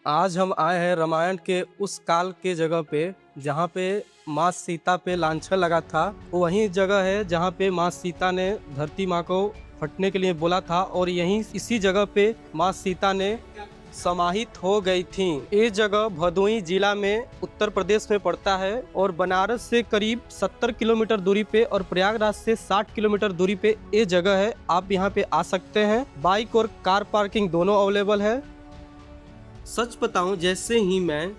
आज हम आए हैं रामायण के उस काल के जगह पे जहाँ पे माँ सीता पे लांछन लगा था। वही जगह है जहाँ पे माँ सीता ने धरती माँ को फटने के लिए बोला था और यहीं इसी जगह पे माँ सीता ने समाहित हो गई थी। ये जगह भदोही जिला में उत्तर प्रदेश में पड़ता है और बनारस से करीब 70 किलोमीटर दूरी पे और प्रयागराज से 60 किलोमीटर दूरी पे ये जगह है। आप यहाँ पे आ सकते हैं। बाइक और कार पार्किंग दोनों अवेलेबल है। सच बताऊं, जैसे ही मैं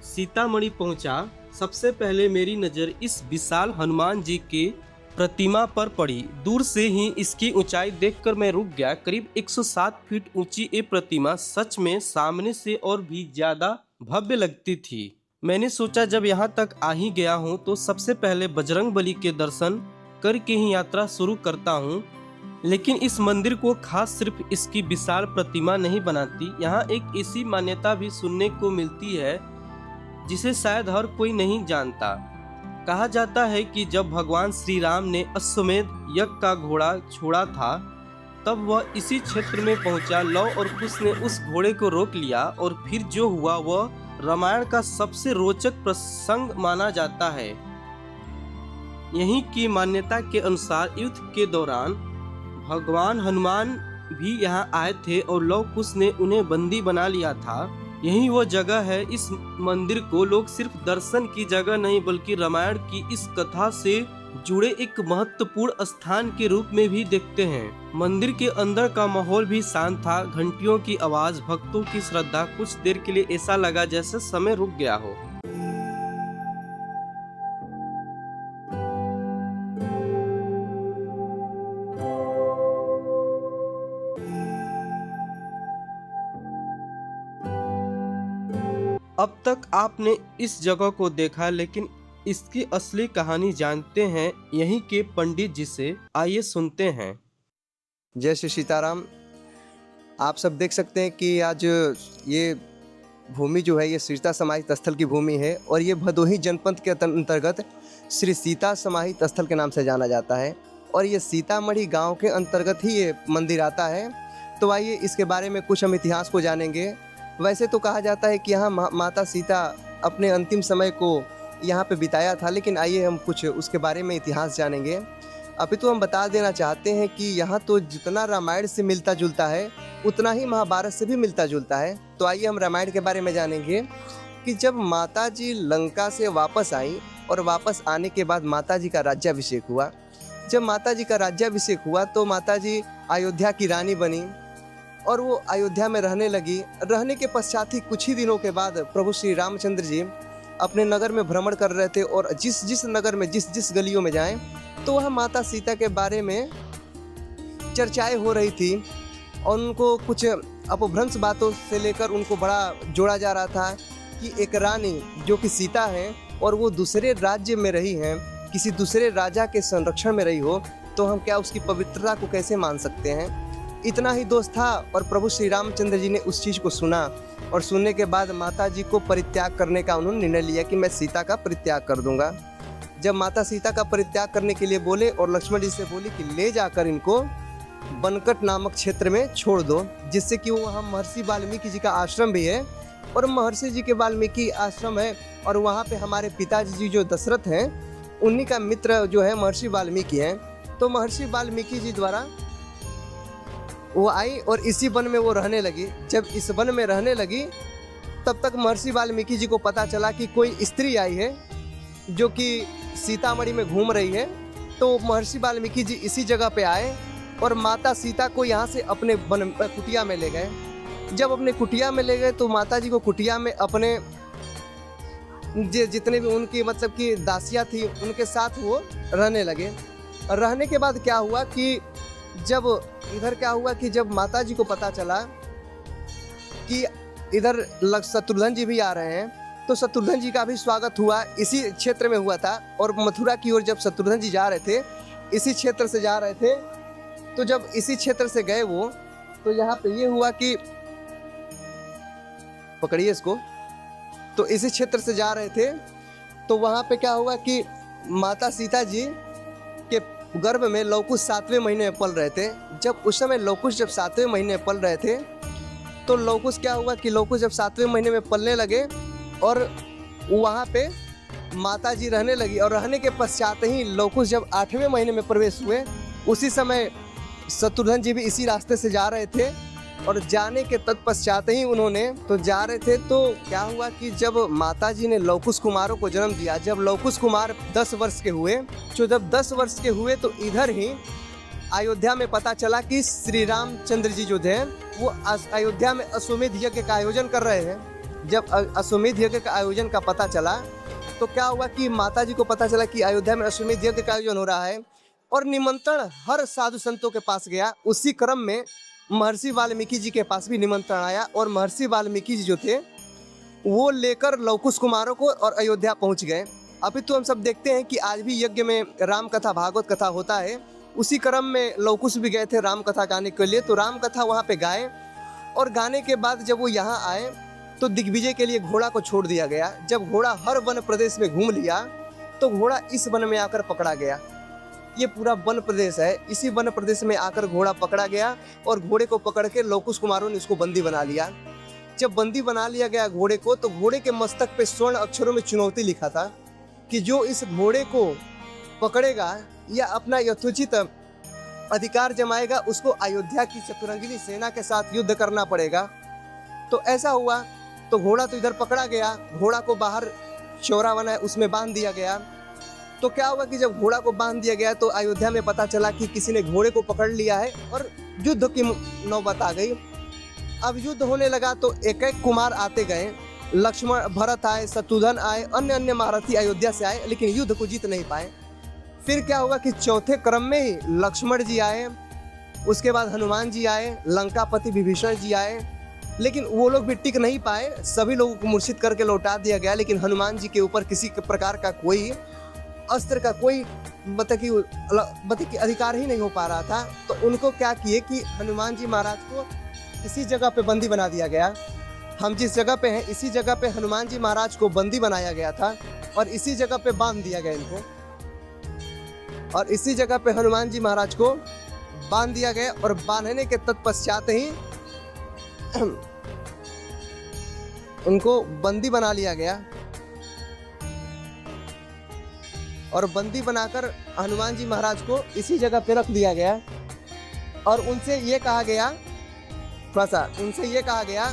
सीतामढ़ी पहुंचा, सबसे पहले मेरी नज़र इस विशाल हनुमान जी की प्रतिमा पर पड़ी। दूर से ही इसकी ऊंचाई देखकर मैं रुक गया। करीब 107 फीट ऊंची ये प्रतिमा सच में सामने से और भी ज़्यादा भव्य लगती थी। मैंने सोचा जब यहाँ तक आ ही गया हूँ तो सबसे पहले बजरंग बली के दर्शन करके ही यात्रा शुरू करता हूँ। लेकिन इस मंदिर को खास सिर्फ इसकी विशाल प्रतिमा नहीं बनाती। यहाँ एक ऐसी मान्यता भी सुनने को मिलती है जिसे शायद हर कोई नहीं जानता। कहा जाता है कि जब भगवान श्री राम ने अश्वमेध यज्ञ का घोड़ा छोड़ा था, तब वह इसी क्षेत्र में पहुंचा। लव और कुश ने उस घोड़े को रोक लिया और फिर जो हुआ वह रामायण का सबसे रोचक प्रसंग माना जाता है। यहीं की मान्यता के अनुसार युद्ध के दौरान भगवान हनुमान भी यहाँ आए थे और लव कुश ने उन्हें बंदी बना लिया था। यही वो जगह है। इस मंदिर को लोग सिर्फ दर्शन की जगह नहीं बल्कि रामायण की इस कथा से जुड़े एक महत्वपूर्ण स्थान के रूप में भी देखते हैं। मंदिर के अंदर का माहौल भी शांत था। घंटियों की आवाज, भक्तों की श्रद्धा, कुछ देर के लिए ऐसा लगा जैसे समय रुक गया हो। अब तक आपने इस जगह को देखा, लेकिन इसकी असली कहानी जानते हैं यहीं के पंडित जी से। आइए सुनते हैं। जय श्री सीताराम। आप सब देख सकते हैं कि आज ये भूमि जो है ये सीता समाहित स्थल की भूमि है और ये भदोही जनपद के अंतर्गत श्री सीता समाहित स्थल के नाम से जाना जाता है और ये सीतामढ़ी गांव के अंतर्गत ही ये मंदिर आता है। तो आइए इसके बारे में कुछ हम इतिहास को जानेंगे। वैसे तो कहा जाता है कि यहाँ माता सीता अपने अंतिम समय को यहाँ पे बिताया था, लेकिन आइए हम कुछ उसके बारे में इतिहास जानेंगे। अभी तो हम बता देना चाहते हैं कि यहाँ तो जितना रामायण से मिलता जुलता है उतना ही महाभारत से भी मिलता जुलता है। तो आइए हम रामायण के बारे में जानेंगे कि जब माता जी लंका से वापस आई और वापस आने के बाद माता जी का राज्याभिषेक हुआ। जब माता जी का राज्याभिषेक हुआ तो माता जी अयोध्या की रानी बनी और वो अयोध्या में रहने लगी। रहने के पश्चात ही कुछ ही दिनों के बाद प्रभु श्री रामचंद्र जी अपने नगर में भ्रमण कर रहे थे और जिस जिस नगर में जिस गलियों में जाएं तो वह माता सीता के बारे में चर्चाएं हो रही थी और उनको कुछ अपभ्रंश बातों से लेकर उनको बड़ा जोड़ा जा रहा था कि एक रानी जो कि सीता है और वो दूसरे राज्य में रही हैं, किसी दूसरे राजा के संरक्षण में रही हो, तो हम क्या उसकी पवित्रता को कैसे मान सकते हैं। इतना ही दोष था और प्रभु श्री रामचंद्र जी ने उस चीज़ को सुना और सुनने के बाद माता जी को परित्याग करने का उन्होंने निर्णय लिया कि मैं सीता का परित्याग कर दूंगा। जब माता सीता का परित्याग करने के लिए बोले और लक्ष्मण जी से बोली कि ले जाकर इनको बनकट नामक क्षेत्र में छोड़ दो, जिससे कि वहाँ महर्षि वाल्मीकि जी का आश्रम भी है और महर्षि जी के वाल्मीकि आश्रम है और वहाँ पे हमारे पिताजी जी जो दशरथ हैं उन्हीं का मित्र जो है महर्षि वाल्मीकि हैं। तो महर्षि वाल्मीकि जी द्वारा वो आई और इसी वन में वो रहने लगी। जब इस वन में रहने लगी तब तक महर्षि वाल्मीकि जी को पता चला कि कोई स्त्री आई है जो कि सीतामढ़ी में घूम रही है। तो महर्षि वाल्मीकि जी इसी जगह पे आए और माता सीता को यहाँ से अपने वन कुटिया में ले गए। जब अपने कुटिया में ले गए तो माता जी को कुटिया में अपने जितने भी उनकी मतलब कि दासियाँ थी उनके साथ वो रहने लगे। रहने के बाद क्या हुआ कि जब माता जी को पता चला कि इधर शत्रुघ्न जी भी आ रहे हैं तो शत्रुघ्न जी का भी स्वागत हुआ। इसी क्षेत्र में हुआ था और मथुरा की ओर जब शत्रुघ्न जी जा रहे थे, इसी क्षेत्र से जा रहे थे, तो जब इसी क्षेत्र से गए वो, तो यहाँ पे ये हुआ कि पकड़िए इसको, तो इसी क्षेत्र से जा रहे थे तो वहाँ पे क्या हुआ कि माता सीता जी के गर्भ में लवकुश 7वें महीने में पल रहे थे। जब उस समय लवकुश जब 7वें महीने में पल रहे थे तो लवकुश क्या हुआ कि लवकुश जब 7वें महीने में पलने लगे और वहाँ पे माता जी रहने लगी, और रहने के पश्चात ही लवकुश जब 8वें महीने में प्रवेश हुए, उसी समय शत्रुघ्न जी भी इसी रास्ते से जा रहे थे। और जाने के तत्पश्चात ही उन्होंने तो जा रहे थे, तो क्या हुआ कि जब माता जी ने लवकुश कुमारों को जन्म दिया, जब लवकुश कुमार 10 वर्ष के हुए, तो जब 10 वर्ष के हुए तो इधर ही अयोध्या में पता चला कि श्री रामचंद्र जी जो थे वो अयोध्या में अश्वमेध यज्ञ का आयोजन कर रहे हैं। जब अश्वमेध यज्ञ का आयोजन का पता चला तो क्या हुआ कि माता जी को पता चला कि अयोध्या में अश्वमेध यज्ञ का आयोजन हो रहा है, और निमंत्रण हर साधु संतों के पास गया। उसी क्रम में महर्षि वाल्मीकि जी के पास भी निमंत्रण आया, और महर्षि वाल्मीकि जी जो थे वो लेकर लवकुश कुमारों को और अयोध्या पहुंच गए। अभी तो हम सब देखते हैं कि आज भी यज्ञ में राम कथा भागवत कथा होता है। उसी क्रम में लवकुश भी गए थे राम कथा गाने के लिए, तो राम कथा वहाँ पे गाए, और गाने के बाद जब वो यहाँ आए तो दिग्विजय के लिए घोड़ा को छोड़ दिया गया। जब घोड़ा हर वन प्रदेश में घूम लिया तो घोड़ा इस वन में आकर पकड़ा गया। ये पूरा वन प्रदेश है, इसी वन प्रदेश में आकर घोड़ा पकड़ा गया, और घोड़े को पकड़ के लवकुश कुमारों ने इसको बंदी बना लिया। जब बंदी बना लिया गया घोड़े को, तो घोड़े के मस्तक पे स्वर्ण अक्षरों में चुनौती लिखा था कि जो इस घोड़े को पकड़ेगा या अपना यथोचित अधिकार जमाएगा, उसको अयोध्या की चतुरंगिनी सेना के साथ युद्ध करना पड़ेगा। तो ऐसा हुआ, तो घोड़ा तो इधर पकड़ा गया, घोड़ा को बाहर चौरा बना है उसमें बांध दिया गया। तो क्या हुआ कि जब घोड़ा को बांध दिया गया तो अयोध्या में पता चला कि किसी ने घोड़े को पकड़ लिया है, और युद्ध की नौबत आ गई। अब युद्ध होने लगा तो एक एक कुमार आते गए, लक्ष्मण भरत आए, शत्रुघ्न आए, अन्य अन्य महारथी अयोध्या से आए, लेकिन युद्ध को जीत नहीं पाए। फिर क्या हुआ कि चौथे क्रम में ही लक्ष्मण जी आए, उसके बाद हनुमान जी आए, लंकापति विभीषण जी आए, लेकिन वो लोग भी टिक नहीं पाए, सभी लोगों को मूर्छित करके लौटा दिया गया। लेकिन हनुमान जी के ऊपर किसी प्रकार का कोई अस्त्र का कोई मतलब कि अधिकार ही नहीं हो पा रहा था। तो उनको क्या किए कि हनुमान जी महाराज को इसी जगह पे बंदी बना दिया गया। हम जिस जगह पे हैं इसी जगह पे हनुमान जी महाराज को बंदी बनाया गया था, और इसी जगह पे बांध दिया गया इनको, और इसी जगह पे हनुमान जी महाराज को बांध दिया गया। और बांधने के तत्पश्चात ही उनको बंदी बना लिया गया, और बंदी बनाकर हनुमान जी महाराज को इसी जगह पे रख दिया गया। और उनसे ये कहा गया, उनसे ये कहा गया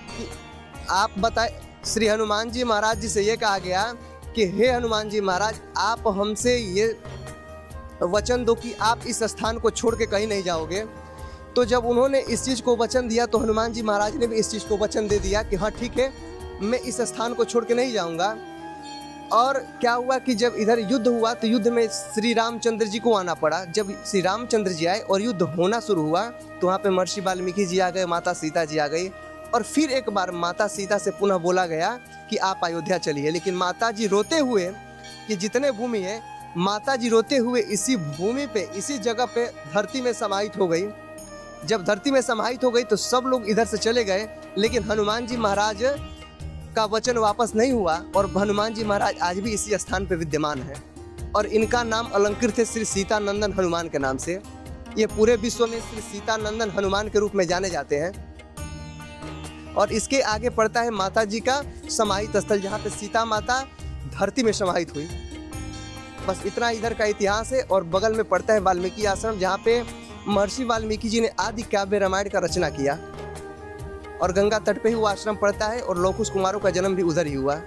कि आप बताए, श्री हनुमान जी महाराज जी से ये कहा गया कि हे हनुमान जी महाराज, आप हमसे ये वचन दो कि आप इस स्थान को छोड़ के कहीं नहीं जाओगे। तो जब उन्होंने इस चीज़ को वचन दिया तो हनुमान जी महाराज ने भी इस चीज़ को वचन दे दिया कि हाँ ठीक है, मैं इस स्थान को छोड़ के नहीं जाऊंगा। और क्या हुआ कि जब इधर युद्ध हुआ तो युद्ध में श्री रामचंद्र जी को आना पड़ा। जब श्री रामचंद्र जी आए और युद्ध होना शुरू हुआ तो वहाँ पे महर्षि वाल्मीकि जी आ गए, माता सीता जी आ गई, और फिर एक बार माता सीता से पुनः बोला गया कि आप अयोध्या चलिए। लेकिन माता जी रोते हुए, कि जितने भूमि है, माता जी रोते हुए इसी भूमि पे, इसी जगह पे धरती में समाहित हो गई। जब धरती में समाहित हो गई तो सब लोग इधर से चले गए, लेकिन हनुमान जी महाराज का वचन वापस नहीं हुआ, और हनुमान जी महाराज आज भी इसी स्थान पे विद्यमान है, और इनका नाम अलंकृत है श्री सीतानंदन हनुमान के नाम से। ये पूरे विश्व में श्री सीतानंदन हनुमान के रूप में जाने जाते हैं। और इसके आगे पड़ता है माता जी का समाहित स्थल, जहाँ पे सीता माता धरती में समाहित हुई। बस इतना इधर का इतिहास है। और बगल में पड़ता है वाल्मीकि आश्रम, जहाँ पे महर्षि वाल्मीकि जी ने आदि काव्य रामायण का रचना किया, और गंगा तट पे ही वो आश्रम पड़ता है, और लवकुश कुमारों का जन्म भी उधर ही हुआ।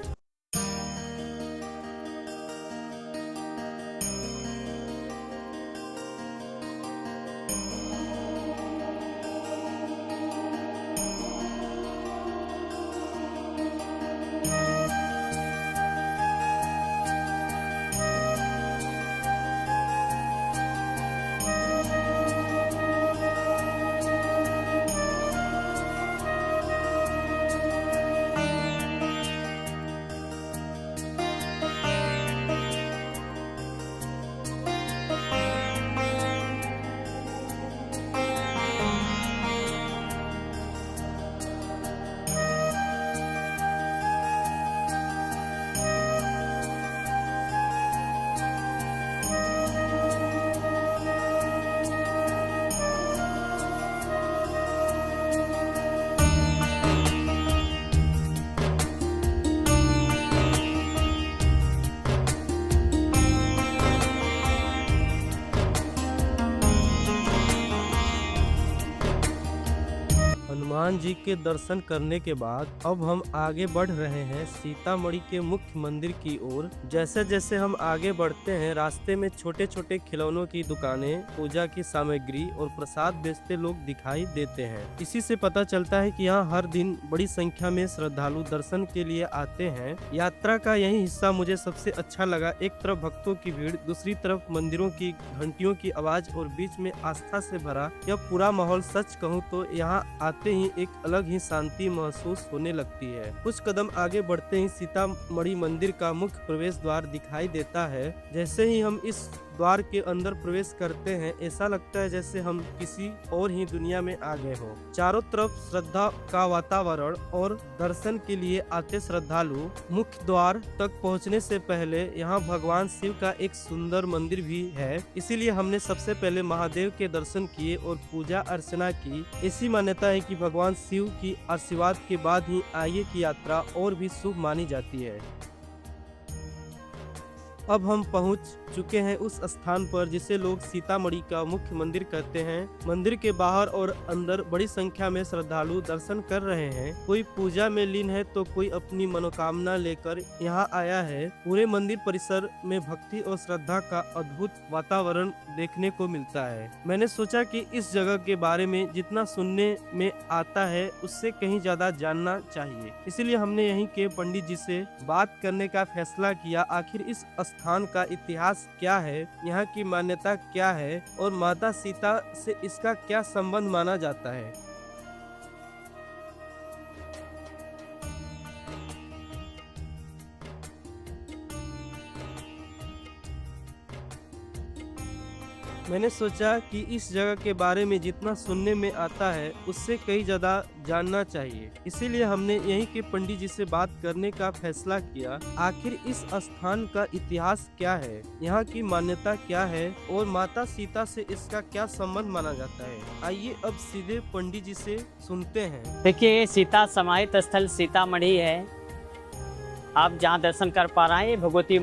हनुमान जी के दर्शन करने के बाद अब हम आगे बढ़ रहे हैं सीतामढ़ी के मुख्य मंदिर की ओर। जैसे जैसे हम आगे बढ़ते हैं रास्ते में छोटे छोटे खिलौनों की दुकानें, पूजा की सामग्री और प्रसाद बेचते लोग दिखाई देते हैं। इसी से पता चलता है कि यहाँ हर दिन बड़ी संख्या में श्रद्धालु दर्शन के लिए आते हैं। यात्रा का यही हिस्सा मुझे सबसे अच्छा लगा। एक तरफ भक्तों की भीड़, दूसरी तरफ मंदिरों की घंटियों की आवाज और बीच में आस्था से भरा यह पूरा माहौल। सच कहूँ तो यहाँ आते ही एक अलग ही शांति महसूस होने लगती है। कुछ कदम आगे बढ़ते ही सीतामढ़ी मंदिर का मुख्य प्रवेश द्वार दिखाई देता है। जैसे ही हम इस द्वार के अंदर प्रवेश करते हैं ऐसा लगता है जैसे हम किसी और ही दुनिया में आ गए हो। चारों तरफ श्रद्धा का वातावरण और दर्शन के लिए आते श्रद्धालु। मुख्य द्वार तक पहुंचने से पहले यहाँ भगवान शिव का एक सुंदर मंदिर भी है, इसीलिए हमने सबसे पहले महादेव के दर्शन किए और पूजा अर्चना की। ऐसी मान्यता है कि भगवान शिव की आशीर्वाद के बाद ही आगे की यात्रा और भी शुभ मानी जाती है। अब हम पहुंच चुके हैं उस स्थान पर जिसे लोग सीतामढ़ी का मुख्य मंदिर कहते हैं। मंदिर के बाहर और अंदर बड़ी संख्या में श्रद्धालु दर्शन कर रहे हैं। कोई पूजा में लीन है तो कोई अपनी मनोकामना लेकर यहाँ आया है। पूरे मंदिर परिसर में भक्ति और श्रद्धा का अद्भुत वातावरण देखने को मिलता है। मैंने सोचा कि इस जगह के बारे में जितना सुनने में आता है उससे कहीं ज्यादा जानना चाहिए, इसीलिए हमने यहीं के पंडित जी से बात करने का फैसला किया। आखिर इस स्थान का इतिहास क्या है, यहाँ की मान्यता क्या है और माता सीता से इसका क्या संबंध माना जाता है। मैंने सोचा कि इस जगह के बारे में जितना सुनने में आता है उससे कहीं ज़्यादा जानना चाहिए, इसीलिए हमने यहीं के पंडित जी से बात करने का फैसला किया। आखिर इस स्थान का इतिहास क्या है, यहाँ की मान्यता क्या है और माता सीता से इसका क्या संबंध माना जाता है। आइए अब सीधे पंडित जी से सुनते हैं। देखिए, ये सीता समाहित स्थल सीतामढ़ी है। आप जहाँ दर्शन कर पा रहे हैं ये भगवती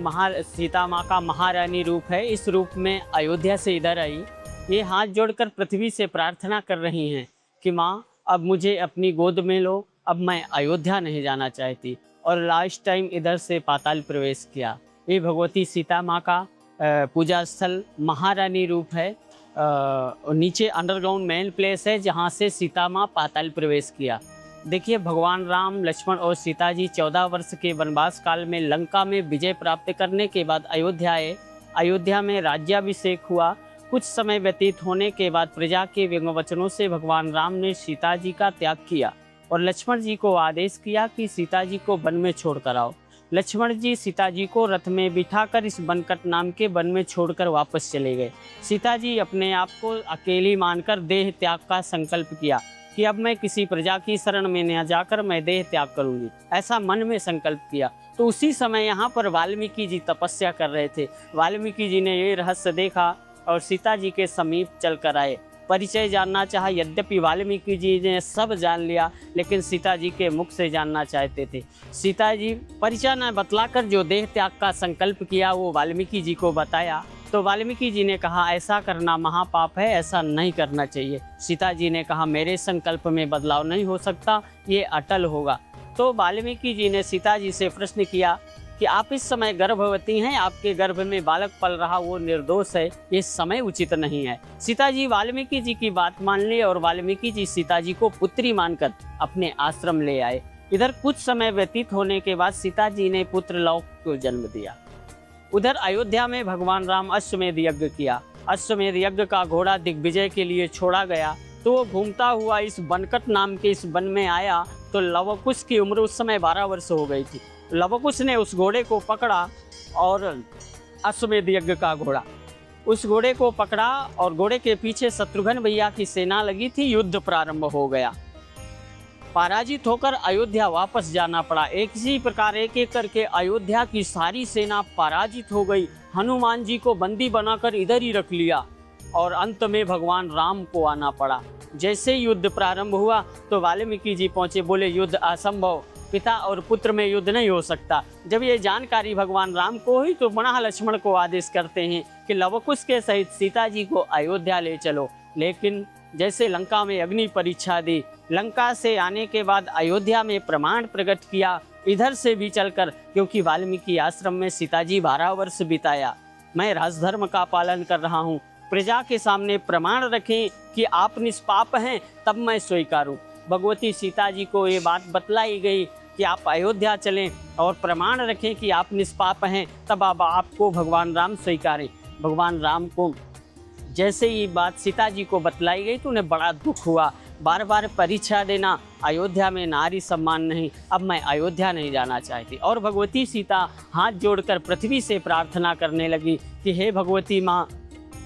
सीता माँ का महारानी रूप है। इस रूप में अयोध्या से इधर आई, ये हाथ जोड़कर पृथ्वी से प्रार्थना कर रही हैं कि माँ अब मुझे अपनी गोद में लो, अब मैं अयोध्या नहीं जाना चाहती। और लास्ट टाइम इधर से पाताल प्रवेश किया। ये भगवती सीता माँ का पूजा स्थल महारानी रूप है। नीचे अंडरग्राउंड मेन प्लेस है जहाँ से सीता माँ पाताल प्रवेश किया। देखिए, भगवान राम, लक्ष्मण और सीता जी 14 वर्ष के वनवास काल में लंका में विजय प्राप्त करने के बाद अयोध्या आए। अयोध्या में राज्याभिषेक हुआ। कुछ समय व्यतीत होने के बाद प्रजा के वचनों से भगवान राम ने सीता जी का त्याग किया और लक्ष्मण जी को आदेश किया कि सीता जी को वन में छोड़कर आओ। लक्ष्मण जी सीता जी को रथ में बिठाकर इस बनकट नाम के वन में छोड़कर वापस चले गए। सीता जी अपने आप को अकेली मानकर देह त्याग का संकल्प किया कि अब मैं किसी प्रजा की शरण में न जाकर मैं देह त्याग करूंगी, ऐसा मन में संकल्प किया। तो उसी समय यहाँ पर वाल्मीकि जी तपस्या कर रहे थे। वाल्मीकि जी ने ये रहस्य देखा और सीता जी के समीप चल कर आए। परिचय जानना चाहा, यद्यपि वाल्मीकि जी ने सब जान लिया लेकिन सीता जी के मुख से जानना चाहते थे। सीता जी परिचय न बतलाकर जो देह त्याग का संकल्प किया वो वाल्मीकि जी को बताया। तो वाल्मीकि जी ने कहा ऐसा करना महापाप है, ऐसा नहीं करना चाहिए। सीता जी ने कहा मेरे संकल्प में बदलाव नहीं हो सकता, ये अटल होगा। तो वाल्मीकि जी ने सीता जी से प्रश्न किया कि आप इस समय गर्भवती हैं, आपके गर्भ में बालक पल रहा वो निर्दोष है, ये समय उचित नहीं है। सीता जी वाल्मीकि जी की बात मान ली और वाल्मीकि जी सीता जी को पुत्री मानकर अपने आश्रम ले आए। इधर कुछ समय व्यतीत होने के बाद सीता जी ने पुत्र लव को जन्म दिया। उधर अयोध्या में भगवान राम अश्वमेध यज्ञ किया। अश्वमेध यज्ञ का घोड़ा दिग्विजय के लिए छोड़ा गया तो वो घूमता हुआ इस बनकट नाम के इस वन में आया। तो लवकुश की उम्र उस समय 12 वर्ष हो गई थी। लवकुश ने उस घोड़े को पकड़ा और अश्वमेध यज्ञ का घोड़ा, उस घोड़े को पकड़ा और घोड़े के पीछे शत्रुघ्न भैया की सेना लगी थी। युद्ध प्रारंभ हो गया। पराजित होकर अयोध्या वापस जाना पड़ा। एक इसी प्रकार एक एक करके अयोध्या की सारी सेना पराजित हो गई। हनुमान जी को बंदी बनाकर इधर ही रख लिया और अंत में भगवान राम को आना पड़ा। जैसे युद्ध प्रारंभ हुआ तो वाल्मीकि जी पहुंचे, बोले युद्ध असंभव, पिता और पुत्र में युद्ध नहीं हो सकता। जब ये जानकारी भगवान राम को हुई तो पुनः लक्ष्मण को आदेश करते हैं कि लवकुश के सहित सीता जी को अयोध्या ले चलो। लेकिन जैसे लंका में अग्नि परीक्षा दी, लंका से आने के बाद अयोध्या में प्रमाण प्रकट किया, इधर से भी चलकर, क्योंकि वाल्मीकि आश्रम में सीताजी 12 वर्ष बिताया। मैं राजधर्म का पालन कर रहा हूँ, प्रजा के सामने प्रमाण रखें कि आप निष्पाप हैं, तब मैं स्वीकारूं। भगवती सीता जी को ये बात बतलाई गई कि आप अयोध्या चलें और प्रमाण रखें कि आप निष्पाप हैं, तब अब आपको भगवान राम स्वीकारें। भगवान राम को जैसे ही बात सीता जी को बतलाई गई तो उन्हें बड़ा दुख हुआ। बार बार परीक्षा देना, अयोध्या में नारी सम्मान नहीं, अब मैं अयोध्या नहीं जाना चाहती। और भगवती सीता हाथ जोड़कर पृथ्वी से प्रार्थना करने लगी कि हे भगवती माँ,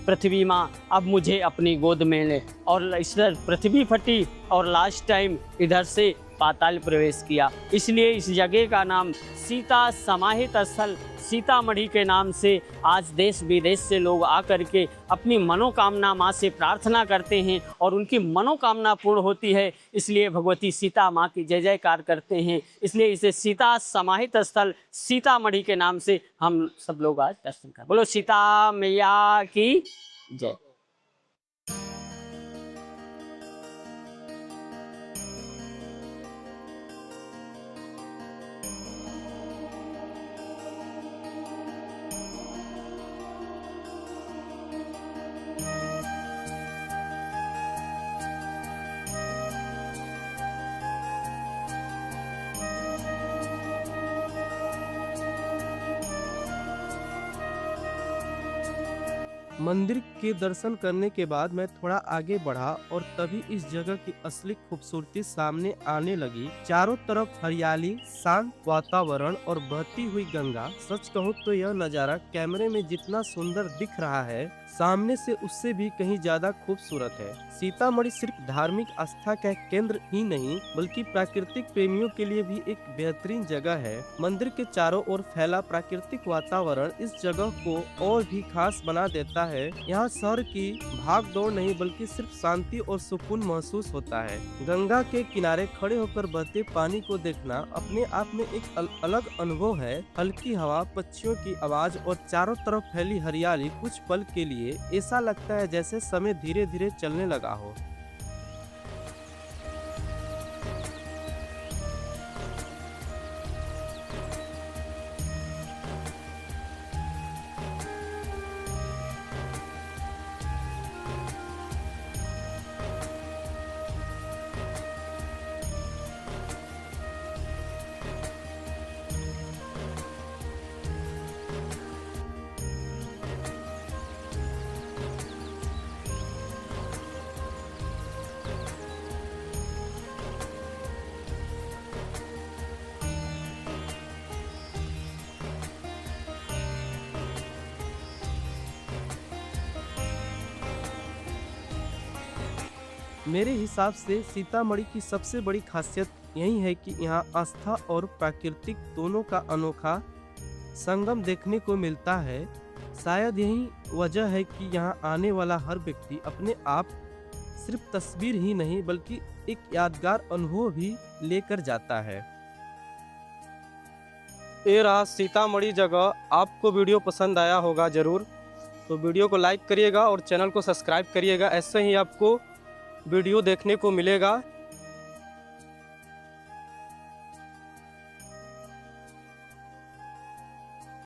पृथ्वी माँ, अब मुझे अपनी गोद में ले। और इधर पृथ्वी फटी और लास्ट टाइम इधर से पाताल प्रवेश किया। इसलिए इस जगह का नाम सीता समाहित स्थल सीतामढ़ी के नाम से आज देश विदेश से लोग आकर के अपनी मनोकामना माँ से प्रार्थना करते हैं और उनकी मनोकामना पूर्ण होती है। इसलिए भगवती सीता माँ की जय जयकार करते हैं। इसलिए इसे सीता समाहित स्थल सीतामढ़ी के नाम से हम सब लोग आज दर्शन कर। बोलो सीता मैया की जय। मंदिर के दर्शन करने के बाद मैं थोड़ा आगे बढ़ा और तभी इस जगह की असली खूबसूरती सामने आने लगी। चारों तरफ हरियाली, शांत वातावरण और बहती हुई गंगा। सच कहूँ तो यह नज़ारा कैमरे में जितना सुंदर दिख रहा है, सामने से उससे भी कहीं ज्यादा खूबसूरत है। सीतामढ़ी सिर्फ धार्मिक आस्था का केंद्र ही नहीं बल्कि प्राकृतिक प्रेमियों के लिए भी एक बेहतरीन जगह है। मंदिर के चारों ओर फैला प्राकृतिक वातावरण इस जगह को और भी खास बना देता है। यहाँ शहर की भाग दौड़ नहीं बल्कि सिर्फ शांति और सुकून महसूस होता है। गंगा के किनारे खड़े होकर बहते पानी को देखना अपने आप में एक अलग अनुभव है। हल्की हवा, पक्षियों की आवाज और चारों तरफ फैली हरियाली कुछ पल के लिए ऐसा लगता है जैसे समय धीरे धीरे चलने लगा हो। मेरे हिसाब से सीतामढ़ी की सबसे बड़ी खासियत यही है कि यहाँ आस्था और प्राकृतिक दोनों का अनोखा संगम देखने को मिलता है। शायद यही वजह है कि यहाँ आने वाला हर व्यक्ति अपने आप सिर्फ तस्वीर ही नहीं बल्कि एक यादगार अनुभव भी लेकर जाता है। ये रहा सीतामढ़ी जगह। आपको वीडियो पसंद आया होगा ज़रूर, तो वीडियो को लाइक करिएगा और चैनल को सब्सक्राइब करिएगा। ऐसे ही आपको वीडियो देखने को मिलेगा।